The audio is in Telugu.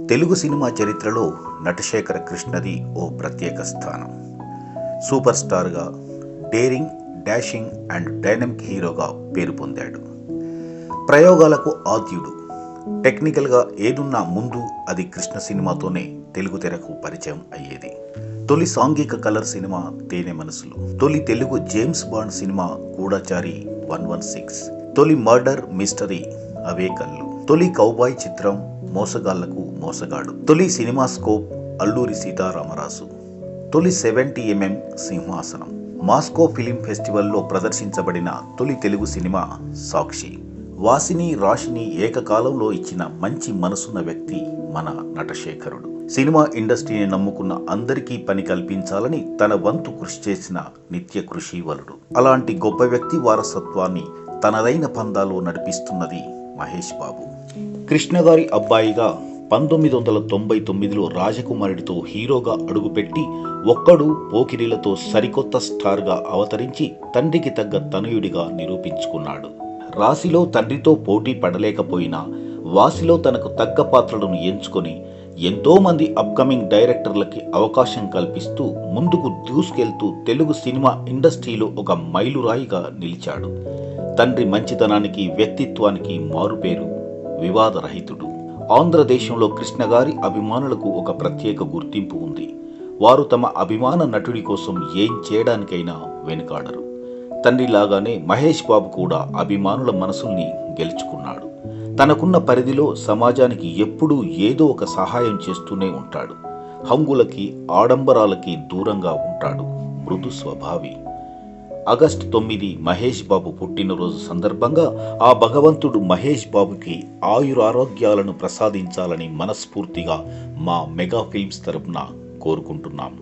తెలుగు సినిమా చరిత్రలో నటశేఖర కృష్ణది ఓ ప్రత్యేక స్థానం. సూపర్ స్టార్గా, డేరింగ్, డాషింగ్ అండ్ డైనమిక్ హీరోగా పేరు పొందాడు. ప్రయోగాలకు ఆద్యుడు. టెక్నికల్గా ఏదున్నా ముందు అది కృష్ణ సినిమాతోనే తెలుగు తెరకు పరిచయం అయ్యేది. తొలి సాంఘిక కలర్ సినిమా తేనె మనసులు, తొలి తెలుగు జేమ్స్ బాండ్ సినిమా గూఢచారి 116, తొలి మర్డర్ మిస్టరీ అవే కళ్ళు, తొలి కౌబాయ్ చిత్రం మోసగాళ్లకు మోసగాడు, తొలి సినిమా స్కోప్ అల్లూరి సీతారామరాజు, తొలి 70mm సింహాసనం, మాస్కో ఫిలిం ఫెస్టివల్లో ప్రదర్శించబడిన తొలి తెలుగు సినిమా సాక్షి. వాసిని రాశిని ఏకకాలంలో ఇచ్చిన మంచి మనసున్న వ్యక్తి మన నటశేఖరుడు. సినిమా ఇండస్ట్రీని నమ్ముకున్న అందరికీ పని కల్పించాలని తన వంతు కృషి చేసిన నిత్య కృషివలుడు. అలాంటి గొప్ప వ్యక్తి వారసత్వాన్ని తనదైన పందాలో నడిపిస్తున్నది మహేష్ బాబు. కృష్ణ గారి అబ్బాయిగా 1999లో రాజకుమారుడితో హీరోగా అడుగుపెట్టి ఒక్కడు పోకిరీలతో సరికొత్త స్టార్గా అవతరించి తండ్రికి తగ్గ తనయుడిగా నిరూపించుకున్నాడు. రాశిలో తండ్రితో పోటీ పడలేకపోయినా వాసిలో తనకు తగ్గ పాత్రలను ఎంచుకొని ఎంతోమంది అప్కమింగ్ డైరెక్టర్లకి అవకాశం కల్పిస్తూ ముందుకు దూసుకెళ్తూ తెలుగు సినిమా ఇండస్ట్రీలో ఒక మైలురాయిగా నిలిచాడు. తండ్రి మంచితనానికి, వ్యక్తిత్వానికి మారుపేరు, వివాదరహితుడు. ఆంధ్రదేశంలో కృష్ణ గారి అభిమానులకు ఒక ప్రత్యేక గుర్తింపు ఉంది. వారు తమ అభిమాన నటుడి కోసం ఏం చేయడానికైనా వెనుకాడరు. తండ్రిలాగానే మహేష్ బాబు కూడా అభిమానుల మనసుల్ని గెలుచుకున్నాడు. తనకున్న పరిధిలో సమాజానికి ఎప్పుడూ ఏదో ఒక సహాయం చేస్తూనే ఉంటాడు. హంగులకి, ఆడంబరాలకి దూరంగా ఉంటాడు. మృదు స్వభావి. ఆగస్టు 9 మహేష్ బాబు పుట్టినరోజు సందర్భంగా ఆ భగవంతుడు మహేష్ బాబుకి ఆయురారోగ్యాలను ప్రసాదించాలని మనస్ఫూర్తిగా మా మెగా ఫిల్మ్స్ తరపున కోరుకుంటున్నాం.